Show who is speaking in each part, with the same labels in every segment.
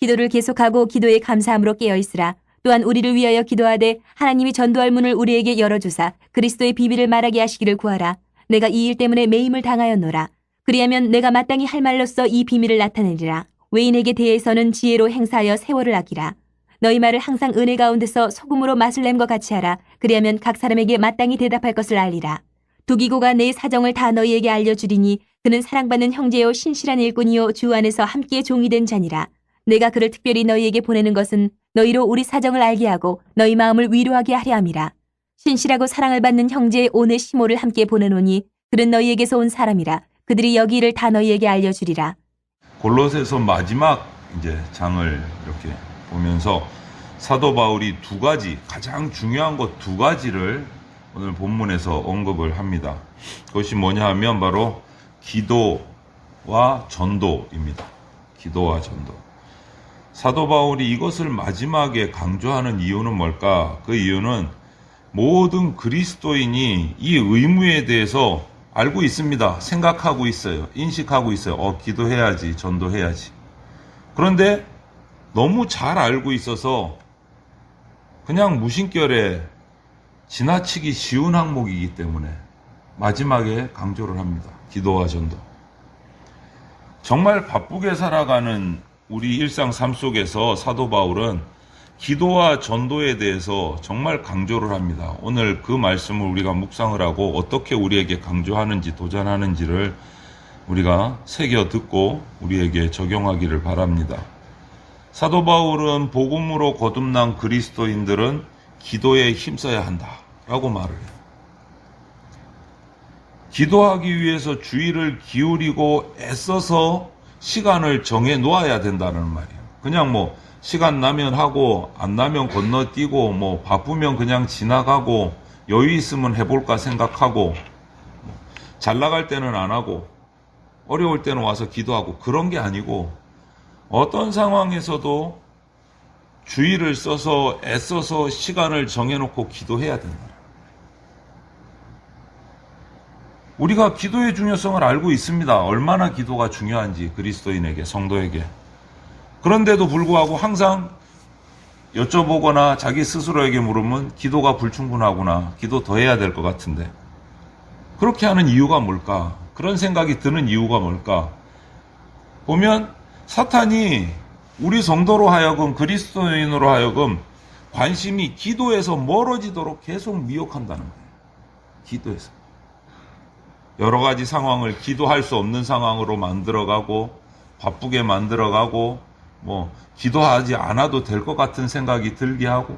Speaker 1: 기도를 계속하고 기도에 감사함으로 깨어있으라. 또한 우리를 위하여 기도하되 하나님이 전도할 문을 우리에게 열어주사 그리스도의 비밀을 말하게 하시기를 구하라. 내가 이 일 때문에 매임을 당하였노라. 그리하면 내가 마땅히 할 말로써 이 비밀을 나타내리라. 외인에게 대해서는 지혜로 행사하여 세월을 아끼라. 너희 말을 항상 은혜 가운데서 소금으로 맛을 냄과 같이 하라. 그리하면 각 사람에게 마땅히 대답할 것을 알리라. 두기고가 내 사정을 다 너희에게 알려주리니 그는 사랑받는 형제요 신실한 일꾼이요 주 안에서 함께 종이 된 자니라. 내가 그를 특별히 너희에게 보내는 것은 너희로 우리 사정을 알게 하고 너희 마음을 위로하게 하려 함이라. 신실하고 사랑을 받는 형제 오네시모를 함께 보내노니 그는 너희에게서 온 사람이라. 그들이 여기 일을 다 너희에게 알려주리라.
Speaker 2: 골로새서 마지막 이제 장을 이렇게 보면서 사도 바울이 두 가지, 가장 중요한 것 두 가지를 오늘 본문에서 언급을 합니다. 그것이 뭐냐 하면 바로 기도와 전도입니다. 기도와 전도. 사도 바울이 이것을 마지막에 강조하는 이유는 뭘까? 그 이유는 모든 그리스도인이 이 의무에 대해서 알고 있습니다. 생각하고 있어요. 인식하고 있어요. 기도해야지, 전도해야지. 그런데 너무 잘 알고 있어서 그냥 무심결에 지나치기 쉬운 항목이기 때문에 마지막에 강조를 합니다. 기도와 전도. 정말 바쁘게 살아가는 우리 일상 삶 속에서 사도 바울은 기도와 전도에 대해서 정말 강조를 합니다. 오늘 그 말씀을 우리가 묵상을 하고 어떻게 우리에게 강조하는지 도전하는지를 우리가 새겨 듣고 우리에게 적용하기를 바랍니다. 사도 바울은 복음으로 거듭난 그리스도인들은 기도에 힘써야 한다라고 말을 해요. 기도하기 위해서 주의를 기울이고 애써서 시간을 정해 놓아야 된다는 말이에요. 그냥 시간 나면 하고 안 나면 건너뛰고 바쁘면 그냥 지나가고 여유 있으면 해볼까 생각하고 잘 나갈 때는 안 하고 어려울 때는 와서 기도하고 그런 게 아니고 어떤 상황에서도 주의를 써서 애써서 시간을 정해놓고 기도해야 된다. 우리가 기도의 중요성을 알고 있습니다. 얼마나 기도가 중요한지 그리스도인에게, 성도에게. 그런데도 불구하고 항상 여쭤보거나 자기 스스로에게 물으면 기도가 불충분하구나. 기도 더 해야 될 것 같은데. 그렇게 하는 이유가 뭘까? 그런 생각이 드는 이유가 뭘까? 보면 사탄이 우리 성도로 하여금, 그리스도인으로 하여금 관심이 기도에서 멀어지도록 계속 미혹한다는 거예요. 기도에서. 여러 가지 상황을 기도할 수 없는 상황으로 만들어가고 바쁘게 만들어가고 기도하지 않아도 될 것 같은 생각이 들게 하고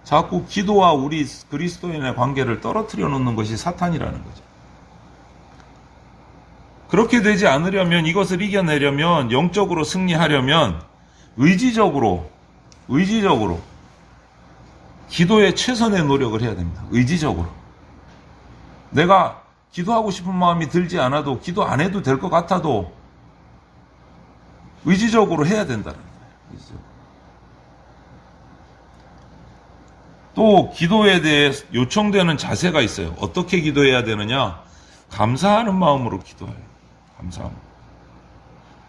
Speaker 2: 자꾸 기도와 우리 그리스도인의 관계를 떨어뜨려 놓는 것이 사탄이라는 거죠. 그렇게 되지 않으려면, 이것을 이겨내려면, 영적으로 승리하려면 의지적으로 기도에 최선의 노력을 해야 됩니다. 의지적으로. 내가 기도하고 싶은 마음이 들지 않아도, 기도 안 해도 될 것 같아도 의지적으로 해야 된다는 거예요. 의지적으로. 또 기도에 대해 요청되는 자세가 있어요. 어떻게 기도해야 되느냐? 감사하는 마음으로 기도해요. 감사함.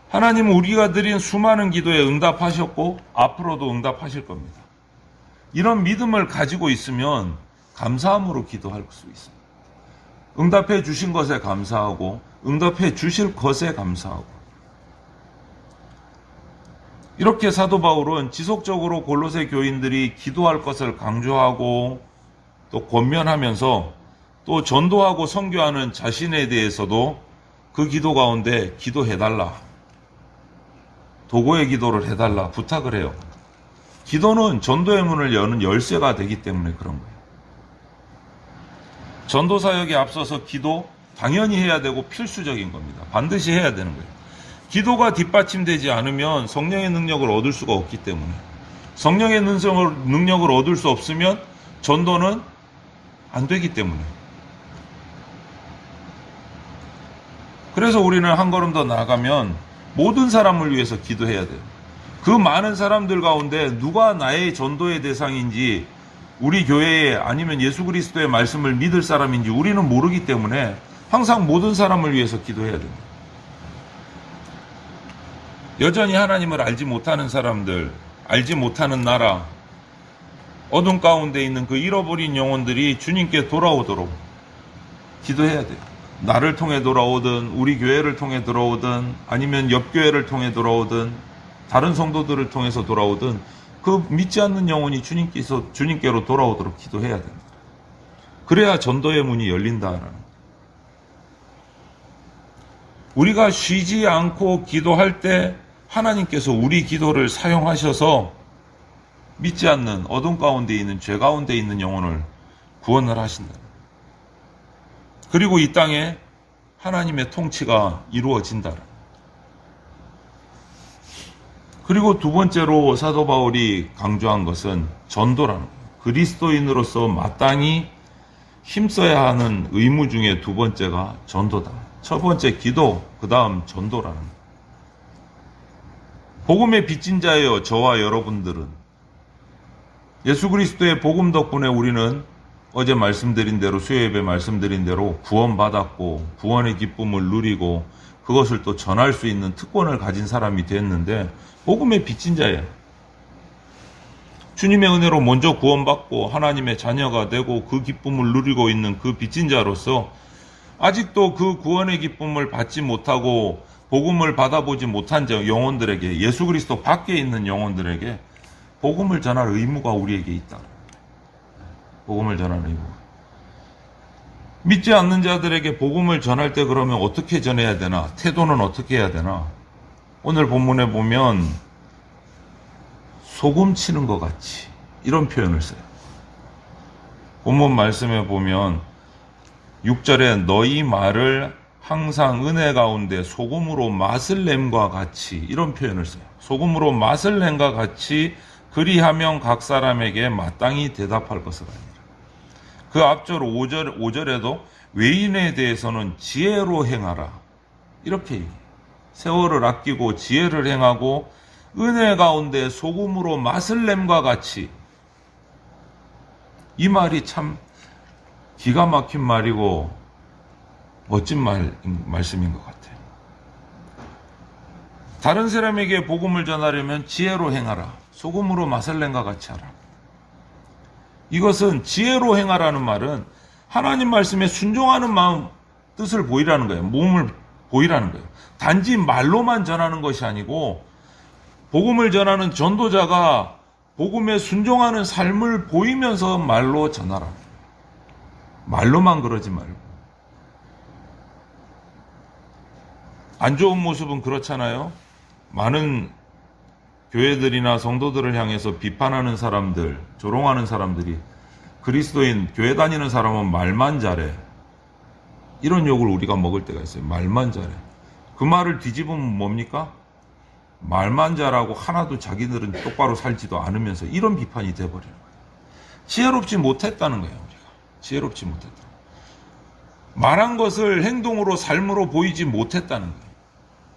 Speaker 2: 하나님은 우리가 드린 수많은 기도에 응답하셨고 앞으로도 응답하실 겁니다. 이런 믿음을 가지고 있으면 감사함으로 기도할 수 있습니다. 응답해 주신 것에 감사하고 응답해 주실 것에 감사하고 이렇게 사도 바울은 지속적으로 골로새 교인들이 기도할 것을 강조하고 또 권면하면서 또 전도하고 선교하는 자신에 대해서도 그 기도 가운데 기도해달라. 도고의 기도를 해달라. 부탁을 해요. 기도는 전도의 문을 여는 열쇠가 되기 때문에 그런 거예요. 전도 사역에 앞서서 기도 당연히 해야 되고 필수적인 겁니다. 반드시 해야 되는 거예요. 기도가 뒷받침되지 않으면 성령의 능력을 얻을 수가 없기 때문에 성령의 능력을 얻을 수 없으면 전도는 안 되기 때문에 그래서 우리는 한 걸음 더 나아가면 모든 사람을 위해서 기도해야 돼요. 그 많은 사람들 가운데 누가 나의 전도의 대상인지 우리 교회에 아니면 예수 그리스도의 말씀을 믿을 사람인지 우리는 모르기 때문에 항상 모든 사람을 위해서 기도해야 됩니다. 여전히 하나님을 알지 못하는 사람들, 알지 못하는 나라, 어둠 가운데 있는 그 잃어버린 영혼들이 주님께 돌아오도록 기도해야 돼요. 나를 통해 돌아오든 우리 교회를 통해 돌아오든 아니면 옆 교회를 통해 돌아오든 다른 성도들을 통해서 돌아오든 그 믿지 않는 영혼이 주님께로 돌아오도록 기도해야 된다. 그래야 전도의 문이 열린다라는. 우리가 쉬지 않고 기도할 때 하나님께서 우리 기도를 사용하셔서 믿지 않는 어둠 가운데 있는 죄 가운데 있는 영혼을 구원을 하신다. 그리고 이 땅에 하나님의 통치가 이루어진다. 그리고 두 번째로 사도 바울이 강조한 것은 전도라는 거예요. 그리스도인으로서 마땅히 힘써야 하는 의무 중에 두 번째가 전도다. 첫 번째 기도, 그 다음 전도라는 거예요. 복음의 빚진 자예요. 저와 여러분들은 예수 그리스도의 복음 덕분에 우리는 어제 말씀드린 대로 수요예배 말씀드린 대로 구원받았고 구원의 기쁨을 누리고 그것을 또 전할 수 있는 특권을 가진 사람이 됐는데 복음의 빚진 자예요. 주님의 은혜로 먼저 구원받고 하나님의 자녀가 되고 그 기쁨을 누리고 있는 그 빚진 자로서 아직도 그 구원의 기쁨을 받지 못하고 복음을 받아보지 못한 영혼들에게, 예수 그리스도 밖에 있는 영혼들에게 복음을 전할 의무가 우리에게 있다. 복음을 전할 의무. 믿지 않는 자들에게 복음을 전할 때 그러면 어떻게 전해야 되나? 태도는 어떻게 해야 되나? 오늘 본문에 보면 소금 치는 것 같이 이런 표현을 써요. 본문 말씀에 보면 6절에 너희 말을 항상 은혜 가운데 소금으로 맛을 냄과 같이 이런 표현을 써요. 소금으로 맛을 냄과 같이 그리하면 각 사람에게 마땅히 대답할 것을 아니라. 그 앞절 5절에도 외인에 대해서는 지혜로 행하라. 이렇게 얘기해요. 세월을 아끼고 지혜를 행하고 은혜 가운데 소금으로 맛을 냄과 같이. 이 말이 참 기가 막힌 말이고 멋진 말씀인 것 같아요. 다른 사람에게 복음을 전하려면 지혜로 행하라. 소금으로 맛을 낸과 같이 하라. 이것은 지혜로 행하라는 말은 하나님 말씀에 순종하는 마음, 뜻을 보이라는 거예요. 몸을 보이라는 거예요. 단지 말로만 전하는 것이 아니고 복음을 전하는 전도자가 복음에 순종하는 삶을 보이면서 말로 전하라. 말로만 그러지 말고. 안 좋은 모습은 그렇잖아요. 많은 교회들이나 성도들을 향해서 비판하는 사람들, 조롱하는 사람들이 그리스도인, 교회 다니는 사람은 말만 잘해. 이런 욕을 우리가 먹을 때가 있어요. 말만 잘해. 그 말을 뒤집으면 뭡니까? 말만 잘하고 하나도 자기들은 똑바로 살지도 않으면서 이런 비판이 돼버리는 거예요. 지혜롭지 못했다는 거예요. 우리가 지혜롭지 못했다. 말한 것을 행동으로 삶으로 보이지 못했다는 거예요.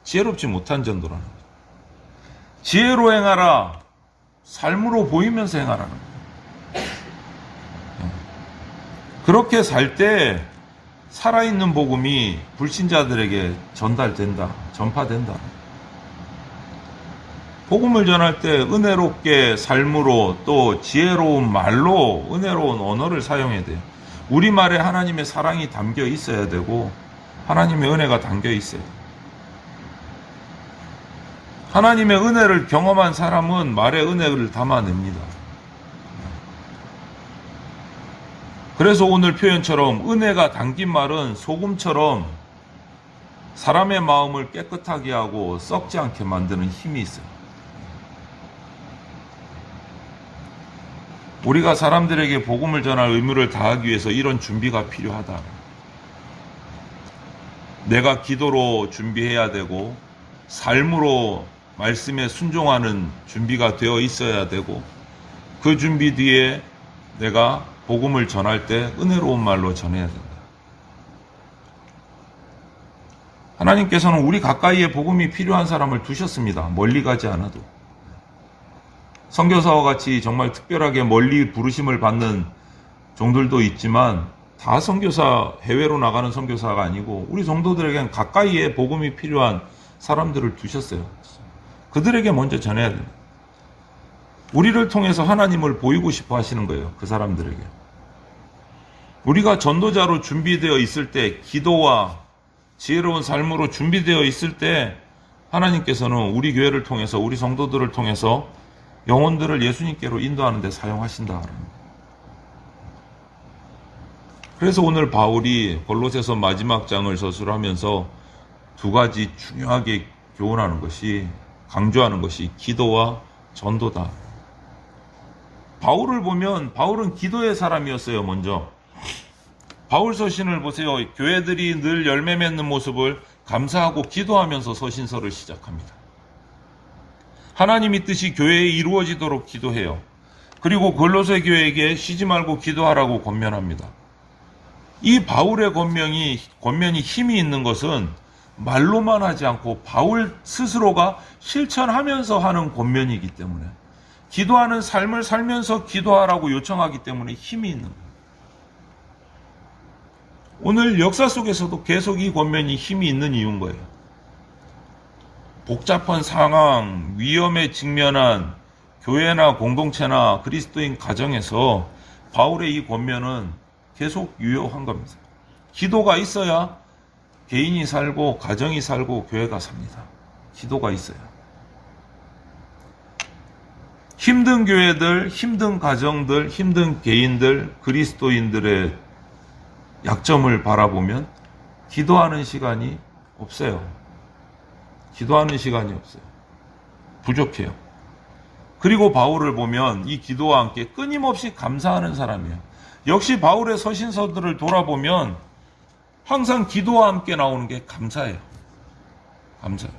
Speaker 2: 지혜롭지 못한 전도라는 거예요. 지혜로 행하라. 삶으로 보이면서 행하라는 거예요. 그렇게 살 때 살아있는 복음이 불신자들에게 전달된다. 전파된다. 복음을 전할 때 은혜롭게 삶으로 또 지혜로운 말로 은혜로운 언어를 사용해야 돼요. 우리말에 하나님의 사랑이 담겨 있어야 되고 하나님의 은혜가 담겨 있어야 돼요. 하나님의 은혜를 경험한 사람은 말에 은혜를 담아냅니다. 그래서 오늘 표현처럼 은혜가 담긴 말은 소금처럼 사람의 마음을 깨끗하게 하고 썩지 않게 만드는 힘이 있어요. 우리가 사람들에게 복음을 전할 의무를 다하기 위해서 이런 준비가 필요하다. 내가 기도로 준비해야 되고 삶으로 말씀에 순종하는 준비가 되어 있어야 되고 그 준비 뒤에 내가 복음을 전할 때 은혜로운 말로 전해야 된다. 하나님께서는 우리 가까이에 복음이 필요한 사람을 두셨습니다. 멀리 가지 않아도. 선교사와 같이 정말 특별하게 멀리 부르심을 받는 종들도 있지만 다 선교사, 해외로 나가는 선교사가 아니고 우리 성도들에게는 가까이에 복음이 필요한 사람들을 두셨어요. 그들에게 먼저 전해야 됩니다. 우리를 통해서 하나님을 보이고 싶어 하시는 거예요. 그 사람들에게. 우리가 전도자로 준비되어 있을 때, 기도와 지혜로운 삶으로 준비되어 있을 때 하나님께서는 우리 교회를 통해서, 우리 성도들을 통해서 영혼들을 예수님께로 인도하는 데 사용하신다. 그래서 오늘 바울이 골로새서 마지막 장을 서술하면서 두 가지 중요하게 교훈하는 것이, 강조하는 것이 기도와 전도다. 바울을 보면 바울은 기도의 사람이었어요. 먼저 바울 서신을 보세요. 교회들이 늘 열매 맺는 모습을 감사하고 기도하면서 서신서를 시작합니다. 하나님의 뜻이 교회에 이루어지도록 기도해요. 그리고 골로새 교회에게 쉬지 말고 기도하라고 권면합니다. 이 바울의 권면이 힘이 있는 것은 말로만 하지 않고 바울 스스로가 실천하면서 하는 권면이기 때문에, 기도하는 삶을 살면서 기도하라고 요청하기 때문에 힘이 있는 거예요. 오늘 역사 속에서도 계속 이 권면이 힘이 있는 이유인 거예요. 복잡한 상황, 위험에 직면한 교회나 공동체나 그리스도인 가정에서 바울의 이 권면은 계속 유효한 겁니다. 기도가 있어야 개인이 살고 가정이 살고 교회가 삽니다. 기도가 있어야. 힘든 교회들, 힘든 가정들, 힘든 개인들, 그리스도인들의 약점을 바라보면 기도하는 시간이 없어요. 기도하는 시간이 없어요. 부족해요. 그리고 바울을 보면 이 기도와 함께 끊임없이 감사하는 사람이에요. 역시 바울의 서신서들을 돌아보면 항상 기도와 함께 나오는 게 감사예요. 감사예요.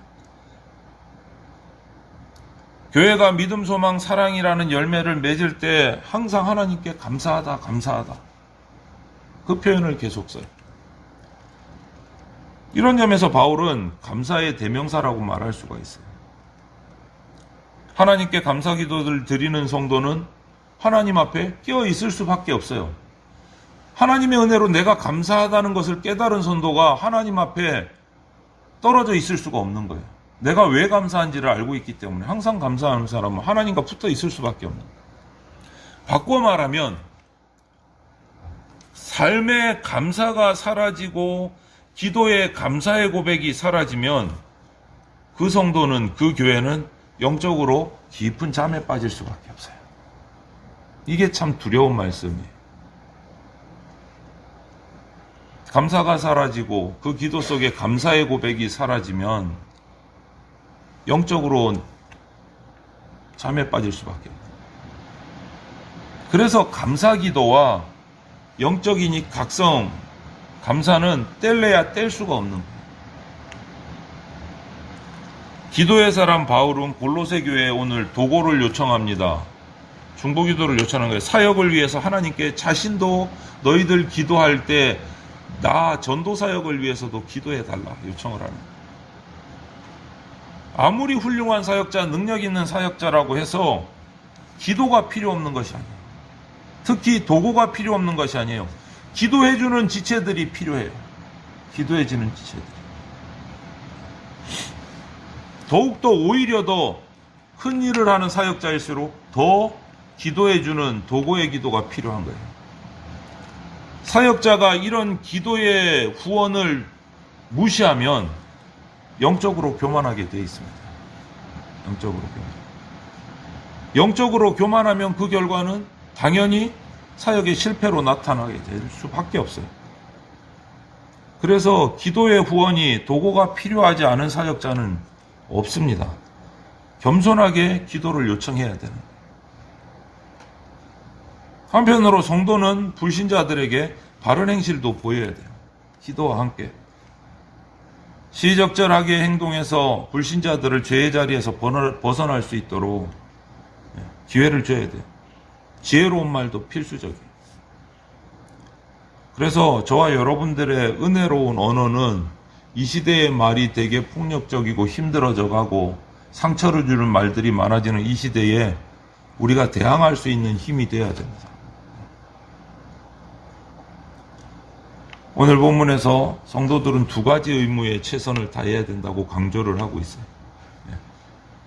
Speaker 2: 교회가 믿음, 소망, 사랑이라는 열매를 맺을 때 항상 하나님께 감사하다, 감사하다. 그 표현을 계속 써요. 이런 점에서 바울은 감사의 대명사라고 말할 수가 있어요. 하나님께 감사 기도를 드리는 성도는 하나님 앞에 끼어 있을 수밖에 없어요. 하나님의 은혜로 내가 감사하다는 것을 깨달은 성도가 하나님 앞에 떨어져 있을 수가 없는 거예요. 내가 왜 감사한지를 알고 있기 때문에 항상 감사하는 사람은 하나님과 붙어 있을 수밖에 없는 거예요. 바꿔 말하면 삶의 감사가 사라지고 기도의 감사의 고백이 사라지면 그 성도는, 그 교회는 영적으로 깊은 잠에 빠질 수밖에 없어요. 이게 참 두려운 말씀이에요. 감사가 사라지고 그 기도 속에 감사의 고백이 사라지면 영적으로 잠에 빠질 수밖에 없어요. 그래서 감사 기도와 영적인 이 각성, 감사는 뗄래야 뗄 수가 없는 거예요. 기도의 사람 바울은 골로새 교회에 오늘 도고를 요청합니다. 중보기도를 요청하는 거예요. 사역을 위해서 하나님께 자신도 너희들 기도할 때 나 전도 사역을 위해서도 기도해달라 요청을 하는 거예요. 아무리 훌륭한 사역자, 능력 있는 사역자라고 해서 기도가 필요 없는 것이 아니에요. 특히 도고가 필요 없는 것이 아니에요. 기도해주는 지체들이 필요해요. 기도해주는 지체들. 더욱더 오히려 더 큰 일을 하는 사역자일수록 더 기도해주는 도고의 기도가 필요한 거예요. 사역자가 이런 기도의 후원을 무시하면 영적으로 교만하게 되어 있습니다. 영적으로 교만하면 그 결과는 당연히 사역의 실패로 나타나게 될 수밖에 없어요. 그래서 기도의 후원이 도고가 필요하지 않은 사역자는 없습니다. 겸손하게 기도를 요청해야 되는 거예요. 한편으로 성도는 불신자들에게 바른 행실도 보여야 돼요. 기도와 함께. 시적절하게 행동해서 불신자들을 죄의 자리에서 벗어날 수 있도록 기회를 줘야 돼요. 지혜로운 말도 필수적이에요. 그래서 저와 여러분들의 은혜로운 언어는 이 시대의 말이 되게 폭력적이고 힘들어져 가고 상처를 주는 말들이 많아지는 이 시대에 우리가 대항할 수 있는 힘이 되어야 됩니다. 오늘 본문에서 성도들은 두 가지 의무에 최선을 다해야 된다고 강조를 하고 있어요.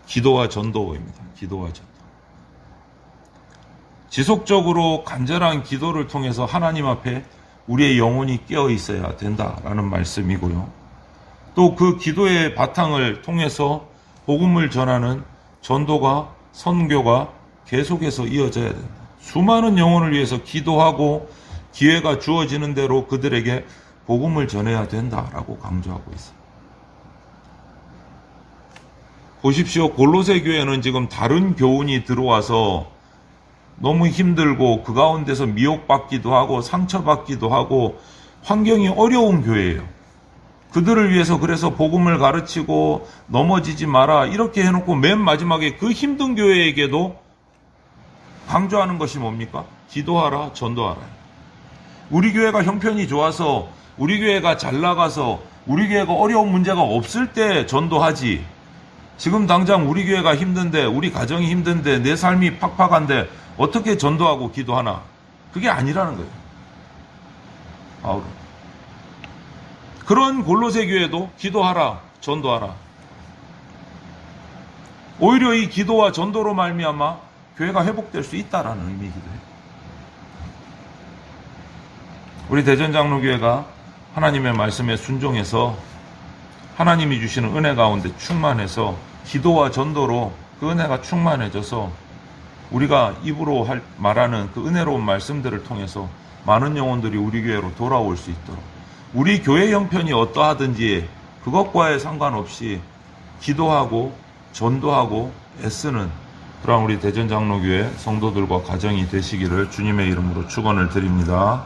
Speaker 2: 기도와 전도입니다. 기도와 전도. 지속적으로 간절한 기도를 통해서 하나님 앞에 우리의 영혼이 깨어 있어야 된다라는 말씀이고요. 또 그 기도의 바탕을 통해서 복음을 전하는 전도가 선교가 계속해서 이어져야 된다. 수많은 영혼을 위해서 기도하고 기회가 주어지는 대로 그들에게 복음을 전해야 된다라고 강조하고 있습니다. 보십시오. 골로새 교회는 지금 다른 교훈이 들어와서 너무 힘들고 그 가운데서 미혹받기도 하고 상처받기도 하고 환경이 어려운 교회예요. 그들을 위해서 그래서 복음을 가르치고 넘어지지 마라 이렇게 해놓고 맨 마지막에 그 힘든 교회에게도 강조하는 것이 뭡니까? 기도하라, 전도하라. 우리 교회가 형편이 좋아서 우리 교회가 잘 나가서 우리 교회가 어려운 문제가 없을 때 전도하지. 지금 당장 우리 교회가 힘든데 우리 가정이 힘든데 내 삶이 팍팍한데 어떻게 전도하고 기도하나? 그게 아니라는 거예요. 바울은. 그런 골로새 교회도 기도하라, 전도하라. 오히려 이 기도와 전도로 말미암아 교회가 회복될 수 있다라는 의미이기도 해요. 우리 대전장로교회가 하나님의 말씀에 순종해서 하나님이 주시는 은혜 가운데 충만해서 기도와 전도로 그 은혜가 충만해져서 우리가 입으로 말하는 그 은혜로운 말씀들을 통해서 많은 영혼들이 우리 교회로 돌아올 수 있도록 우리 교회 형편이 어떠하든지 그것과에 상관없이 기도하고 전도하고 애쓰는 그런 우리 대전장로교회 성도들과 가정이 되시기를 주님의 이름으로 축원을 드립니다.